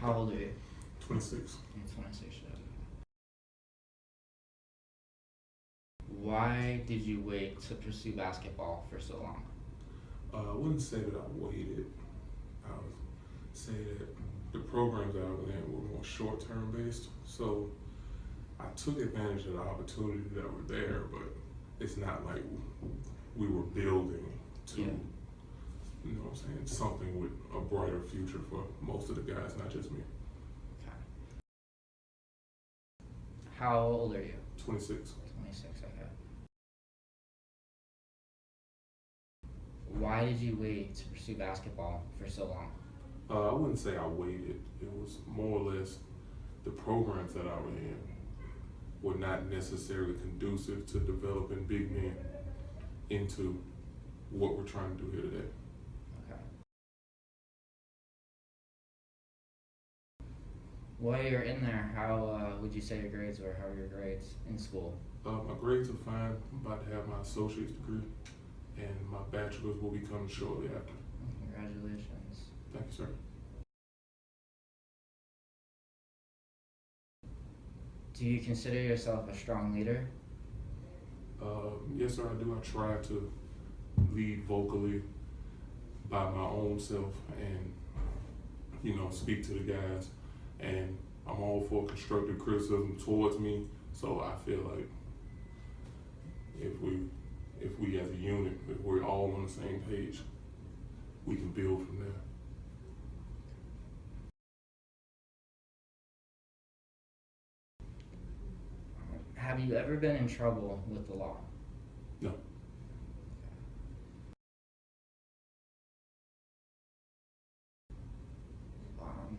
How old are you? 26. You're 26. Why did you wait to pursue basketball for so long? I wouldn't say that I waited. I would say that the programs that I was in were more short-term based. So I took advantage of the opportunities that were there, but it's not like we were building to, Yeah. you know what I'm saying, something with a brighter future for most of the guys, not just me. Okay. How old are you? 26. 26, okay. Why did you wait to pursue basketball for so long? I wouldn't say I waited. It was more or less the programs that I was in were not necessarily conducive to developing big men into what we're trying to do here today. Okay. While you're in there, how would you say your grades were? How were your grades in school? My grades are fine. I'm about to have my associate's degree, and my bachelor's will be coming shortly after. Congratulations. Thank you, sir. Do you consider yourself a strong leader? Yes, sir, I do. I try to lead vocally by my own self and, you know, speak to the guys. And I'm all for constructive criticism towards me. So I feel like if we as a unit, if we're all on the same page, we can build from there. Have you ever been in trouble with the law? No.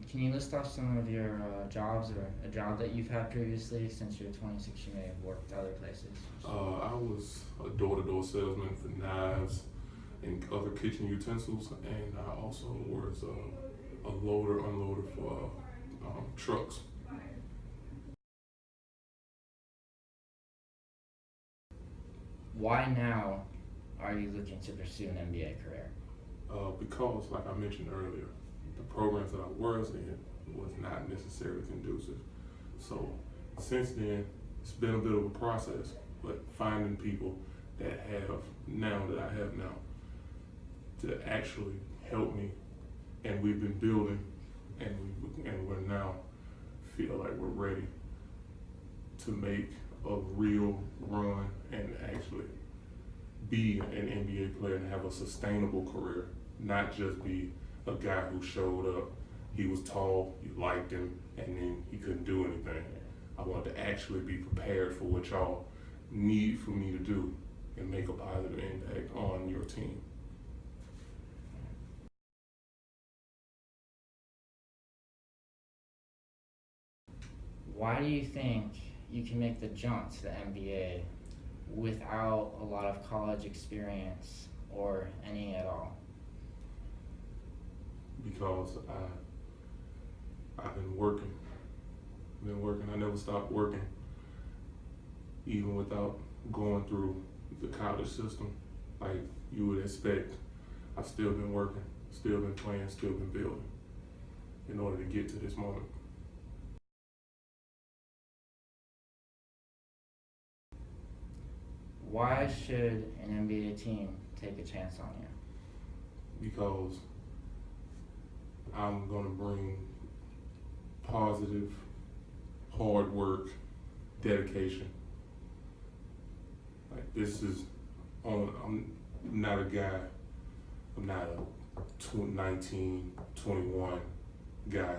Can you list off some of your jobs or a job that you've had previously? Since you're 26, you may have worked other places. I was a door-to-door salesman for knives and other kitchen utensils, and I also was a loader, unloader for trucks. Why now are you looking to pursue an NBA career? Because, like I mentioned earlier, the programs that I was in was not necessarily conducive. So since then, it's been a bit of a process, but finding people that have now to actually help me, and we've been building, and we're now feel like we're ready to make a real run and actually be an NBA player and have a sustainable career, not just be a guy who showed up, he was tall, you liked him, and then he couldn't do anything. I want to actually be prepared for what y'all need for me to do and make a positive impact on your team. Why do you think you can make the jump to the NBA without a lot of college experience or any at all? Because I've been working. I never stopped working, even without going through the college system like you would expect. I've still been working, still been playing, still been building in order to get to this moment. Why should an NBA team take a chance on you? Because I'm gonna bring positive, hard work, dedication. Like I'm not a guy, I'm not a 19, 21 guy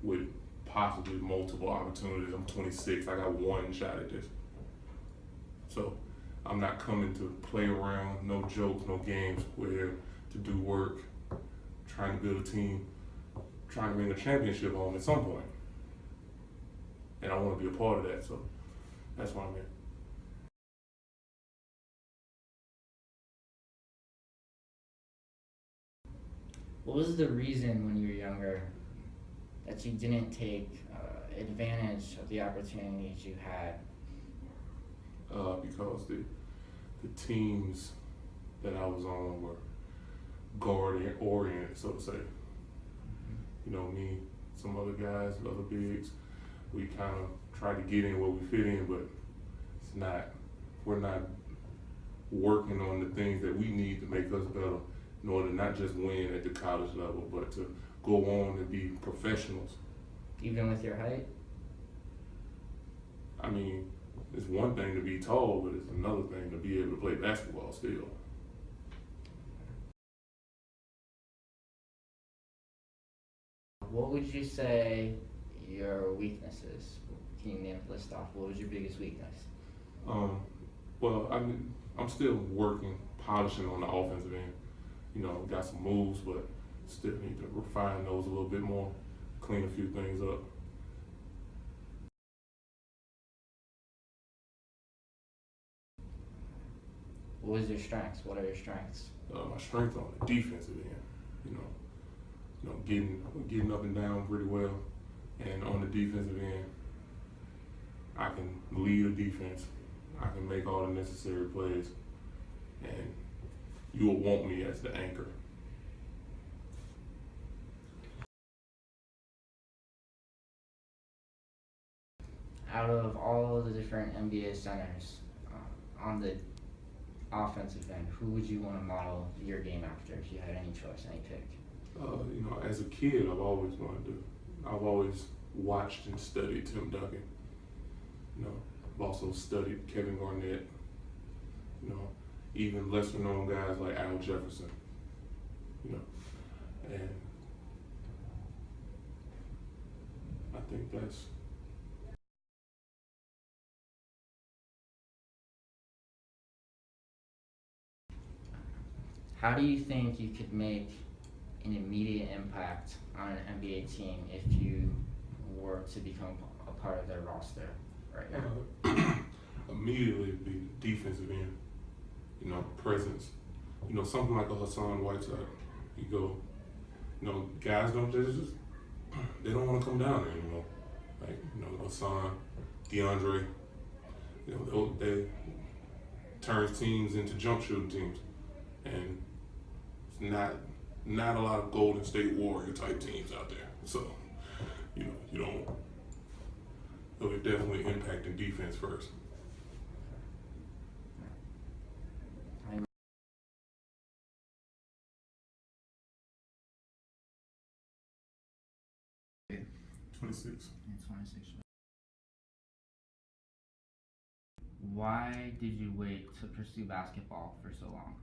with possibly multiple opportunities. I'm 26, I got one shot at this. So I'm not coming to play around, no jokes, no games. We're here to do work, trying to build a team, trying to bring a championship home at some point. And I want to be a part of that, so that's why I'm here. What was the reason when you were younger that you didn't take advantage of the opportunities you had? Because the teams that I was on were guard oriented, so to say. You know, me some other guys, other bigs. We kind of try to get in where we fit in, but it's not. We're not working on the things that we need to make us better in order to not just win at the college level, but to go on and be professionals. Even with your height? I mean, it's one thing to be tall, but it's another thing to be able to play basketball still. What would you say your weakness is? Can you list off what was your biggest weakness? Well, I'm still working, polishing on the offensive end. You know, got some moves, but still need to refine those a little bit more, clean a few things up. What was your strengths? What are your strengths? My strength on the defensive end, getting up and down pretty well, and on the defensive end, I can lead a defense. I can make all the necessary plays, and you will want me as the anchor. Out of all of the different NBA centers on the offensive end, who would you want to model your game after if you had any choice, any pick? As a kid, I've always watched and studied Tim Duncan. I've also studied Kevin Garnett. Even lesser known guys like Al Jefferson. And I think that's. How do you think you could make an immediate impact on an NBA team if you were to become a part of their roster right now? Immediately be defensive end, presence. Something like a Hassan Whiteside. You go, guys they don't want to come down there anymore. Like, Hassan, DeAndre, they turns teams into jump shooting teams. And it's not a lot of Golden State Warrior type teams out there. So, you don't. They're definitely impacting defense first. Yeah, 26. 26. Why did you wait to pursue basketball for so long?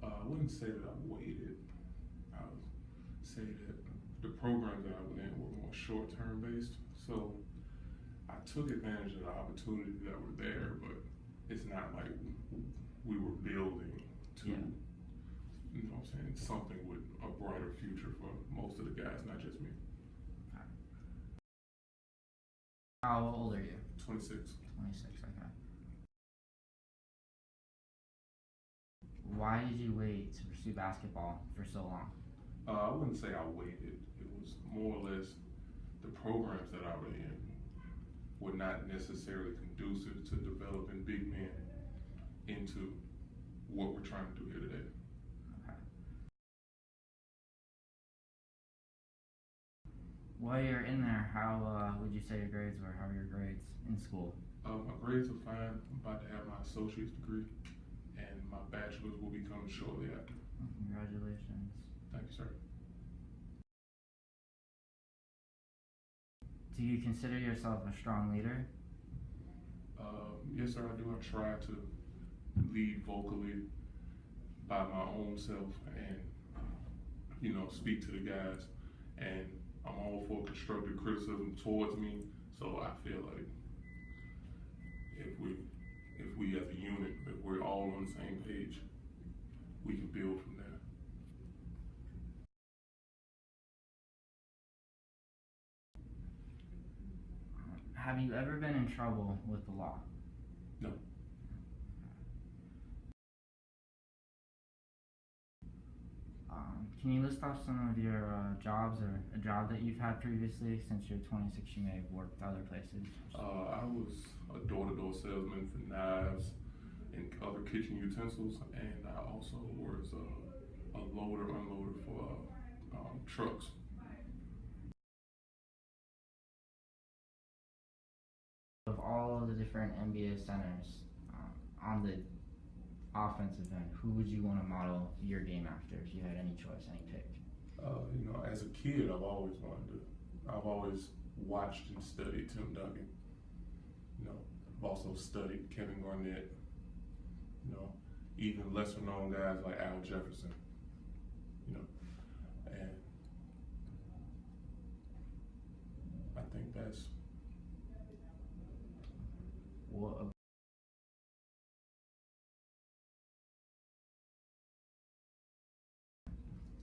I wouldn't say that I waited. I would say that the programs that I went in were more short-term based. So I took advantage of the opportunities that were there, but it's not like we were building to, something with a brighter future for most of the guys, not just me. How old are you? 26. 26, okay. Why did you wait to pursue basketball for so long? I wouldn't say I waited. It was more or less the programs that I was in were not necessarily conducive to developing big men into what we're trying to do here today. Okay. While you're in there, how would you say your grades were? How were your grades in school? My grades are fine. I'm about to have my associate's degree, and my bachelor's will be coming shortly after. Congratulations. Thank you, sir. Do you consider yourself a strong leader? Yes, sir, I do. I try to lead vocally by my own self and, speak to the guys. And I'm all for constructive criticism towards me. So I feel like if we as a unit, if we're all on the same page, we can build from there. Have you ever been in trouble with the law? No. Can you list off some of your jobs or a job that you've had previously? Since you're 26, you may have worked other places. I was a door-to-door salesman for knives and other kitchen utensils, and I also was a loader, unloader for trucks. all of the different NBA centers on the offensive end, who would you want to model your game after if you had any choice, any pick? As a kid, I've always watched and studied Tim Duncan. I've also studied Kevin Garnett. Even lesser known guys like Al Jefferson. And I think that's What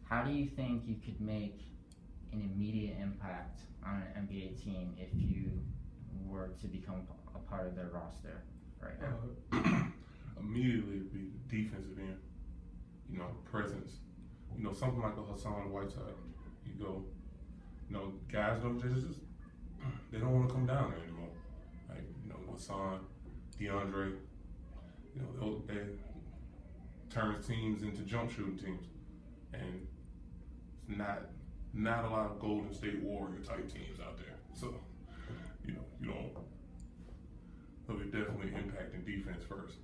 How do you think you could make an immediate impact on an NBA team if you were to become a part of their roster right now? Immediately it'd be the defensive end. Presence. Something like a Hassan Whiteside. You go, guys don't just they don't want to come down there anymore. Like Hassan, DeAndre. They turn teams into jump shooting teams, and it's not a lot of Golden State Warrior type teams out there. So you don't. They'll be definitely impacting defense first.